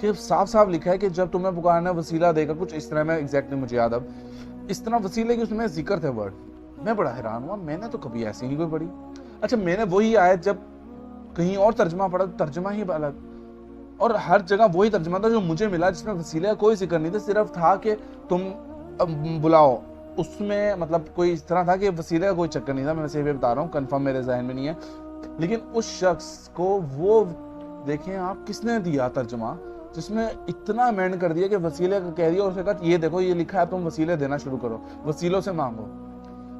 کہ صاف صاف لکھا ہے کہ جب تمہیں پکارنا وسیلہ دے گا، کچھ اس طرح، میں ایگزیکٹلی مجھے یاد اب اس طرح وسیلے کی اس میں ذکر تھے ورڈ. میں بڑا حیران ہوا، میں نے تو کبھی ایسی نہیں کوئی پڑھی. اچھا میں نے وہی آیت جب کہیں اور ترجمہ پڑھا تو ترجمہ ہی الگ، اور ہر جگہ وہی ترجمہ تھا جو مجھے ملا جس میں وسیلے کا کوئی ذکر نہیں تھا، صرف تھا کہ تم بلاؤ. اس میں مطلب کوئی اس طرح تھا کہ وسیلے کا کوئی چکر نہیں تھا. میں ویسے بھی بتا رہا ہوں، کنفرم میرے ذہن میں نہیں ہے. لیکن اس شخص کو وہ دیکھیں آپ کس نے دیا ترجمہ جس میں اتنا مینڈ کر دیا کہ وسیلے کا کہہ دیا اور اس نے کہا یہ دیکھو یہ لکھا ہے تم وسیلے دینا شروع کرو، وسیلوں سے مانگو.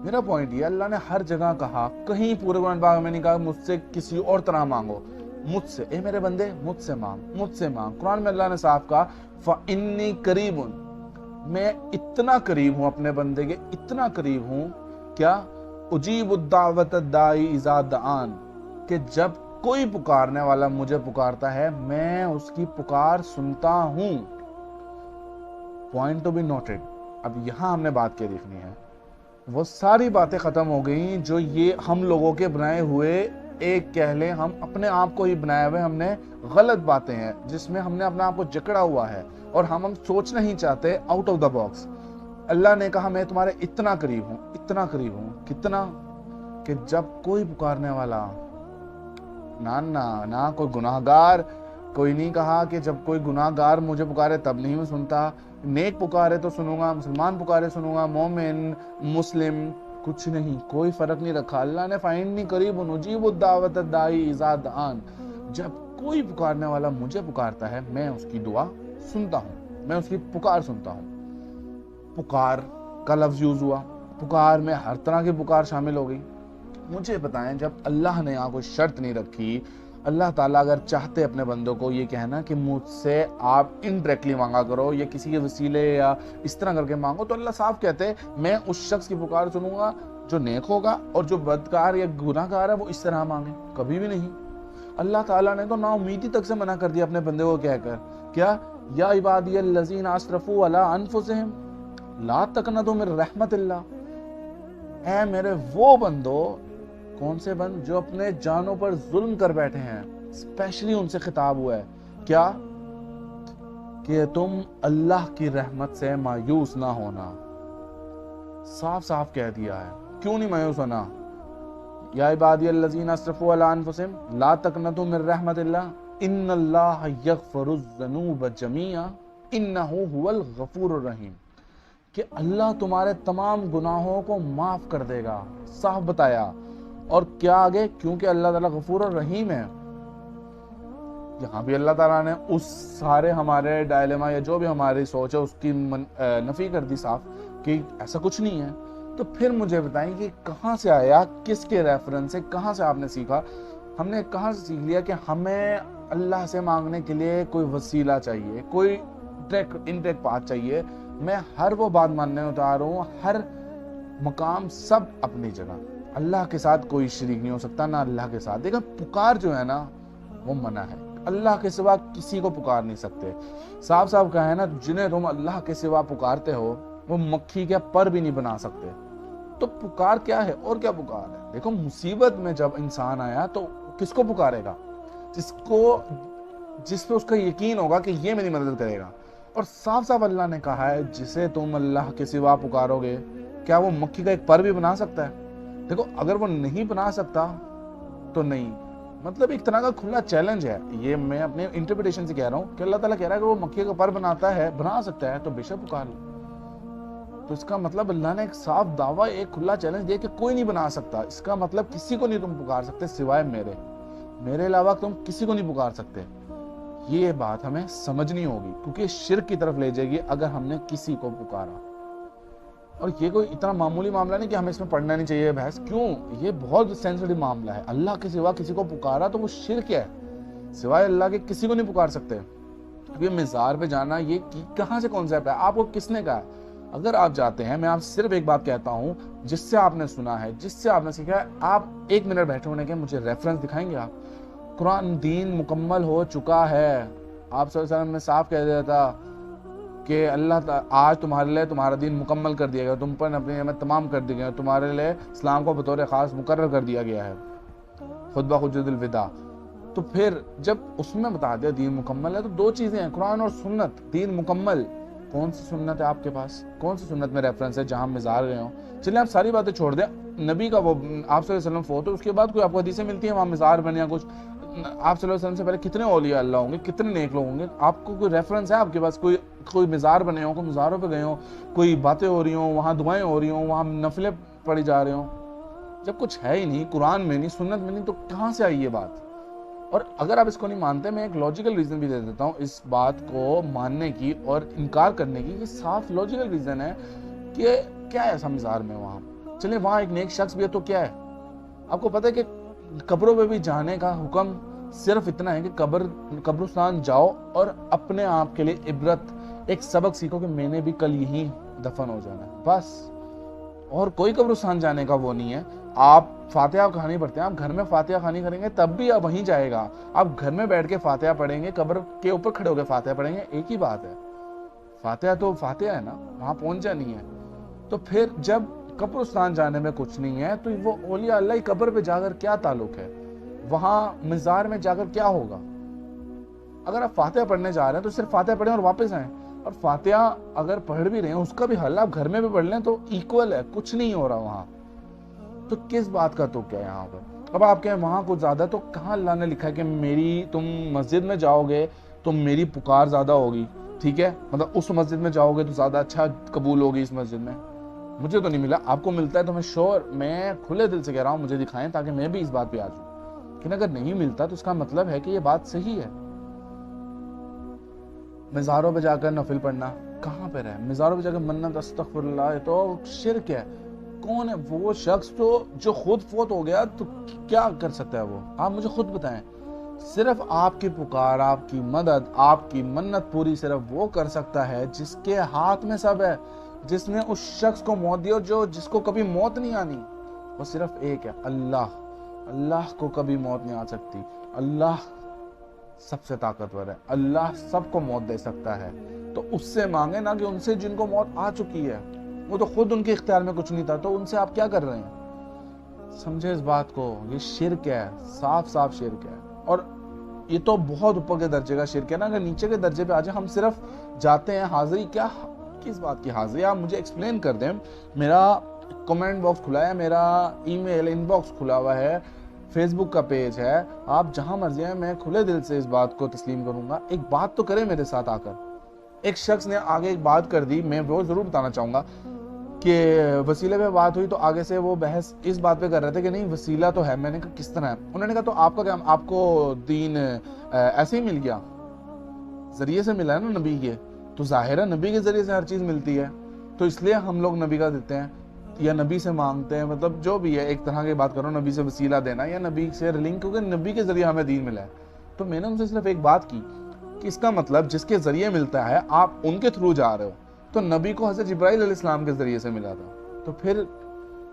میرا پوائنٹ یہ، اللہ نے ہر جگہ کہا، کہیں پورے قرآن پاک میں نہیں کہا مجھ سے کسی اور طرح مانگو، مجھ سے. اے میرے بندے مجھ سے مانگ، مجھ سے مانگ. قرآن میں اللہ نے صاف کہا فَإِنِّي قَرِيبٌ، میں اتنا قریب ہوں اپنے بندے کے، اتنا قریب ہوں. کیا؟ اجیب الدعوۃ الداعی اذا دعان، کہ جب کوئی پکارنے والا مجھے پکارتا ہے میں اس کی پکار سنتا ہوں. Point to be noted. اب یہاں ہم نے بات کیا دیکھنی ہے، وہ ساری باتیں ختم ہو گئیں جو یہ ہم لوگوں کے بنائے ہوئے، ایک کہہ لیں ہم اپنے آپ کو ہی بنائے ہوئے ہم نے غلط باتیں ہیں جس میں ہم نے اپنے آپ کو جکڑا ہوا ہے اور ہم سوچنا نہیں چاہتے آؤٹ آف دا باکس. اللہ نے کہا میں تمہارے اتنا قریب ہوں، اتنا قریب ہوں. کتنا؟ کہ جب کوئی پکارنے والا، نہ کوئی گناہ گار، کوئی نہیں کہا کہ جب کوئی گناہ گار مجھے پکارے تب نہیں میں سنتا، نیک پکارے تو سنوں گا، مسلمان پکارے سنوں گا، مومن مسلم کچھ نہیں، کوئی فرق نہیں رکھا. اللہ نے فَإِنِّي قَرِيبٌ أُجِيبُ الدَّعْوَةَ الدَّاعِي إِذَا دَعَانِ، جب کوئی پکارنے والا مجھے پکارتا ہے میں اس کی دعا سنتا ہوں، میں اس کی پکار سنتا ہوں. پکار کا لفظ یوز ہوا، پکار میں ہر طرح کی پکار شامل ہو گئی. مجھے بتائیں جب اللہ نے یہاں کوئی شرط نہیں رکھی، اللہ تعالیٰ اگر چاہتے اپنے بندوں کو یہ کہنا کہ مجھ سے آپ انڈائریکٹلی مانگا کرو یا کسی کے وسیلے یا اس طرح کر کے مانگو، تو اللہ صاف کہتے ہیں میں اس شخص کی پکار سنوں گا جو نیک ہوگا، اور جو بدکار یا گناہ گار ہے وہ اس طرح مانگے. کبھی بھی نہیں. اللہ تعالیٰ نے تو نا امیدی تک سے منع کر دیا اپنے بندے کو کہہ کر، کیا؟ یا عبادی الذین اسرفوا علی انفسہم لا تقنطوا من رحمت اللہ، اے میرے وہ بندو. کون سے بند؟ جو اپنے جانوں پر ظلم کر بیٹھے ہیں. اسپیشلی ان سے خطاب ہوا ہے، کیا؟ کہ تم اللہ کی رحمت سے مایوس نہ ہونا. صاف صاف کہہ دیا ہے، کیوں نہیں مایوس ہونا؟ یا عبادی الذین اسرفوا علی انفسہم لا تقنطوا من رحمت اللہ ان اللہ یغفر الذنوب جمیعا انہ هو الغفور الرحیم، کہ اللہ تمہارے تمام گناہوں کو معاف کر دے گا. صاف بتایا. اور کیا آگے؟ کیونکہ اللہ تعالیٰ غفور الرحیم ہے. یہاں بھی اللہ تعالیٰ نے اس سارے ہمارے ڈائلیما یا جو بھی ہماری سوچ ہے اس کی نفی کر دی صاف کہ ایسا کچھ نہیں ہے. تو پھر مجھے بتائیں کہ کہاں سے آیا، کس کے ریفرنس سے، کہاں سے آپ نے سیکھا؟ ہم نے کہاں سے سیکھ لیا کہ ہمیں اللہ سے مانگنے کے لیے کوئی وسیلہ چاہیے، کوئی انڈائریکٹ پاتھ چاہیے؟ میں ہر وہ بات ماننے اتار ہوں، ہر مقام سب اپنی جگہ. اللہ کے ساتھ کوئی شریک نہیں ہو سکتا، نہ اللہ کے ساتھ. دیکھا پکار جو ہے نا وہ منع ہے، اللہ کے سوا کسی کو پکار نہیں سکتے. صاف صاف کہا ہے نا، جنہیں تم اللہ کے سوا پکارتے ہو وہ مکھی کے پر بھی نہیں بنا سکتے. تو پکار کیا ہے اور کیا پکار ہے؟ دیکھو مصیبت میں جب انسان آیا تو کس کو پکارے گا؟ جس پہ اس کا یقین ہوگا کہ یہ میری مدد کرے گا. اور صاف صاف اللہ نے کہا ہے جسے تم اللہ کے سوا پکارو گے کیا وہ مکھی کا ایک پر بھی بنا سکتا ہے؟ دیکھو اگر وہ نہیں بنا سکتا تو نہیں، مطلب ایک طرح کا کھلا چیلنج ہے. یہ میں اپنے انٹرپریٹیشن سے کہہ رہا ہوں کہ اللہ تعالیٰ کہہ رہا ہے کہ وہ مکھی کا پر بنا سکتا ہے تو بے شک پکار لو. تو اس کا مطلب اللہ نے ایک صاف دعویٰ، ایک کھلا چیلنج دیا کہ کوئی نہیں بنا سکتا. اس کا مطلب کسی کو نہیں تم پکار سکتے سوائے میرے علاوہ تم کسی کو نہیں پکار سکتے. یہ بات ہمیں سمجھنی ہوگی کیونکہ شرک کی طرف لے جائے گی اگر ہم نے کسی کو پکارا. اور یہ کوئی اتنا معمولی معاملہ نہیں کہ ہمیں اس میں پڑھنا نہیں چاہیے بحث. کیوں؟ یہ بہت سینسٹیو معاملہ ہے. اللہ کے سوا کسی کو پکارا تو وہ شرک ہے. سوائے اللہ کے کسی کو نہیں پکار سکتے. اب یہ مزار پہ جانا یہ کہاں سے کانسیپٹ ہے؟ آپ کو کس نے کہا؟ اگر آپ جاتے ہیں، میں آپ صرف ایک بات کہتا ہوں جس سے آپ نے سنا ہے، جس سے آپ نے سیکھا ہے، آپ 1 منٹ بیٹھے ہونے کے مجھے ریفرنس دکھائیں گے؟ آپ قرآن دین مکمل ہو چکا ہے. آپ صلی اللہ علیہ وسلم نے صاف کہہ دیا تھا کہ اللہ آج تمہارے لیے تمہارا دین مکمل کر دیا گیا، تم پر اپنی نعمت تمام کر دی گئی، تمہارے لیے اسلام کو بطور خاص مقرر کر دیا گیا ہے. خطبہ حجۃ الوداع. تو پھر جب اس میں بتا دیا دین مکمل ہے تو دو چیزیں ہیں، قرآن اور سنت۔ دین مکمل کون سی سنت ہے آپ کے پاس؟ کون سی سنت میں ریفرنس ہے جہاں مزار گئے ہوں؟ چلیں آپ ساری باتیں چھوڑ دیں، نبی کا وہ آپ صلی اللہ علیہ وسلم فوت ہو، اس کے بعد کوئی آپ کو حدیثیں ملتی ہیں وہاں مزار بنے یا کچھ؟ آپ صلی اللہ علیہ وسلم سے پہلے کتنے اولیاء اللہ ہوں گے، کتنے نیک لوگ ہوں گے؟ آپ کو کوئی ریفرنس ہے آپ کے پاس؟ کوئی مزار بنے ہوں، کوئی مزاروں پہ گئے ہوں، کوئی باتیں ہو رہی ہوں، وہاں دعائیں ہو رہی ہوں، وہاں نفلیں پڑھی جا رہے ہوں؟ جب کچھ ہے ہی نہیں، قرآن میں نہیں، سنت میں نہیں، تو کہاں سے آئی یہ بات؟ اور اگر آپ اس کو نہیں مانتے، میں ایک لاجیکل ریزن بھی دے دیتا ہوں اس بات کو ماننے کی اور انکار کرنے کی، کہ صاف لاجیکل ریزن ہے کہ کیا ہے ایسا مزار میں وہاں؟ چلیں وہاں ایک نیک شخص بھی ہے تو کیا ہے؟ آپ کو پتہ ہے کہ قبروں پہ بھی جانے کا حکم صرف اتنا ہے کہ قبرستان جاؤ اور اپنے آپ کے لیے عبرت، ایک سبق سیکھو کہ میں نے بھی کل یہی دفن ہو جانا ہے، بس۔ اور کوئی قبرستان جانے کا وہ نہیں ہے۔ آپ فاتحہ کہانی پڑھتے ہیں، آپ گھر میں فاتحہ کہانی کریں گے تب بھی آپ وہیں جائے گا، آپ گھر میں بیٹھ کے فاتحہ پڑھیں گے، قبر کے اوپر کھڑے ہو کے فاتحہ پڑھیں گے، ایک ہی بات ہے۔ فاتحہ تو فاتحہ ہے نا، وہاں پہنچا نہیں ہے۔ تو پھر جب قبرستان جانے میں کچھ نہیں ہے تو وہ اولیاء اللہ کی قبر پہ جا کر کیا تعلق ہے؟ وہاں مزار میں جا کر کیا ہوگا؟ اگر آپ فاتحہ پڑھنے جا رہے ہیں تو صرف فاتحہ پڑھیں اور واپس آئیں، اور فاتحہ اگر پڑھ بھی رہے ہیں اس کا بھی حل آپ گھر میں بھی پڑھ لیں تو ایکول ہے، کچھ نہیں ہو رہا وہاں۔ تو کس بات کا تو کیا ہے یہاں پر؟ اب آپ کہیں وہاں کچھ زیادہ، تو کہاں اللہ نے لکھا ہے کہ تم مسجد میں جاؤ گے تو میری پکار زیادہ ہوگی، ٹھیک ہے؟ مطلب اس مسجد میں جاؤ گے تو زیادہ اچھا قبول ہوگی اس مسجد میں۔ مجھے تو نہیں ملا، آپ کو ملتا ہے تو میں کھلے دل سے کہہ رہا ہوں مجھے دکھائیں تاکہ میں بھی اس بات پہ آ جاؤں۔ لیکن اگر نہیں ملتا تو اس کا مطلب ہے کہ یہ بات صحیح ہے۔ مزاروں پہ جا کر نفل پڑھنا کہاں پہ رہے؟ مزاروں پہ جا کر منت استغفر اللہ تو شرک ہے۔ کون ہے وہ شخص جو خود فوت ہو گیا تو کیا کر سکتا ہے وہ؟ آپ مجھے خود بتائیں۔ صرف آپ کی پکار، آپ کی مدد، آپ کی منت پوری صرف وہ کر سکتا ہے جس کے ہاتھ میں سب ہے، جس نے اس شخص کو موت دی اور جس کو کبھی موت نہیں آنی، وہ صرف ایک ہے، اللہ۔ اللہ کو کبھی موت نہیں آ سکتی، اللہ سب سے طاقتور ہے، اللہ سب کو موت دے سکتا ہے۔ تو اس سے مانگے نہ کہ ان سے جن کو موت آ چکی ہے، وہ تو خود ان کے اختیار میں کچھ نہیں تھا، تو ان سے آپ کیا کر رہے ہیں؟ سمجھے اس بات کو، یہ شرک ہے، صاف صاف شرک ہے۔ اور یہ تو بہت اوپر کے درجے کا شرک ہے نا، اگر نیچے کے درجے پہ آ جائے، ہم صرف جاتے ہیں حاضری، کیا کس بات کی حاضری؟ آپ مجھے ایکسپلین کر دیں۔ میرا کمنٹ باکس کھلا ہے، میرا ای میل ان باکس کھلا ہوا ہے، فیس بک کا پیج ہے، آپ جہاں مرضی ہیں، میں کھلے دل سے اس بات کو تسلیم کروں گا۔ ایک بات تو کریں میرے ساتھ آ کر۔ ایک شخص نے آگے ایک بات کر دی، میں وہ ضرور بتانا چاہوں گا کہ وسیلے پہ بات ہوئی تو آگے سے وہ بحث اس بات پہ کر رہے تھے کہ نہیں وسیلہ تو ہے۔ میں نے کہا کس طرح ہے؟ انہوں نے کہا تو آپ کا کیا، آپ کو دین ایسے ہی مل گیا، ذریعے سے ملا ہے نا نبی کے، تو ظاہر ہے نبی کے ذریعے سے ہر چیز ملتی ہے، تو اس لیے ہم لوگ نبی کا دیتے ہیں یا نبی سے مانگتے ہیں، مطلب جو بھی ہے ایک طرح کی بات کرو، نبی سے وسیلہ دینا یا نبی سے لنک، کیونکہ نبی کے ذریعے ہمیں دین ملا ہے۔ تو میں نے ان سے صرف ایک بات کی کہ اس کا مطلب جس کے ذریعے ملتا ہے آپ ان کے تھرو جا رہے ہو، تو نبی کو حضرت جبرائیل علیہ السلام کے ذریعے سے ملا تھا، تو پھر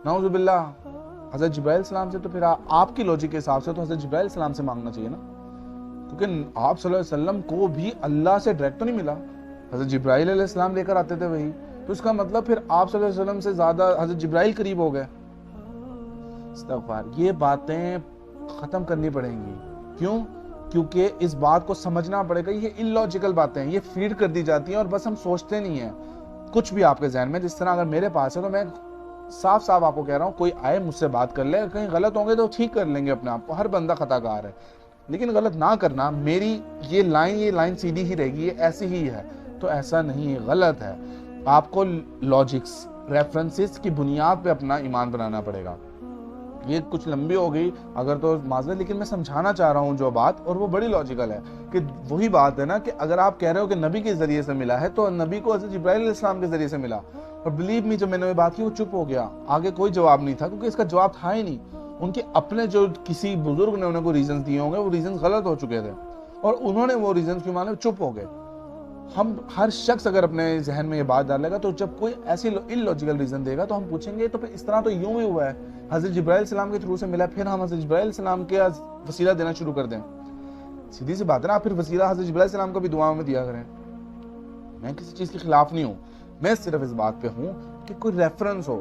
نعوذ باللہ حضرت جبرائیل السلام سے، تو پھر آپ کی لوجک کے حساب سے تو حضرت جبرائیل السلام سے مانگنا چاہیے نا، کیونکہ آپ صلی اللہ علیہ وسلم کو بھی اللہ سے ڈائریکٹ تو نہیں ملا، حضرت جبرائیل علیہ السلام لے کر آتے تھے وہی، تو اس کا مطلب پھر آپ صلی اللہ علیہ وسلم سے زیادہ حضرت جبرائیل قریب ہو گئے۔ استغفار، یہ باتیں ختم کرنی پڑیں گی۔ کیوں؟ کیونکہ اس بات کو سمجھنا پڑے گا، یہ illogical باتیں ہیں، یہ فیڈ کر دی جاتی ہیں اور بس ہم سوچتے نہیں ہیں کچھ بھی آپ کے ذہن میں۔ جس طرح اگر میرے پاس ہے تو میں صاف صاف آپ کو کہہ رہا ہوں، کوئی آئے مجھ سے بات کر لے، کہیں غلط ہوں گے تو ٹھیک کر لیں گے اپنے آپ کو، ہر بندہ خطا کار ہے، لیکن غلط نہ کرنا۔ میری یہ لائن سیدھی ہی رہے گی، یہ ایسی ہی ہے، تو ایسا نہیں، غلط ہے۔ آپ کو لاجکس، ریفرنسز کی بنیاد پہ اپنا ایمان بنانا پڑے گا۔ یہ کچھ لمبی ہو گئی اگر تو معذرت، لیکن میں سمجھانا چاہ رہا ہوں جو بات، اور وہ بڑی لاجیکل ہے، کہ وہی بات ہے نا کہ اگر آپ کہہ رہے ہو کہ نبی کے ذریعے سے ملا ہے تو نبی کو حضرت جبرائیل علیہ السلام کے ذریعے سے ملا، اور بلیو می جب میں نے یہ بات کی وہ چپ ہو گیا، آگے کوئی جواب نہیں تھا، کیونکہ اس کا جواب تھا ہی نہیں۔ ان کے اپنے جو کسی بزرگ نے انہیں کو ریزنز دیے ہوں گے، وہ ریزنز غلط ہو چکے تھے، اور انہوں نے وہ ریزنز کی مانے چپ ہو گئے۔ ہم ہر شخص اگر اپنے ذہن میں یہ بات ڈالے گا تو جب کوئی ایسی illogical ریزن دے گا تو ہم پوچھیں گے تو پھر اس طرح تو یوں ہی ہوا ہے، حضرت جبرائیل السلام کے تھرو سے ملا، پھر ہم حضرت جبرائیل السلام کے وسیلہ دینا شروع کر دیں؟ سیدھی سی بات ہے نا، آپ پھر وسیلہ حضرت جبرائیل السلام کا بھی دعاؤں میں دیا کریں۔ میں کسی چیز کے خلاف نہیں ہوں، میں صرف اس بات پہ ہوں کہ کوئی ریفرنس ہو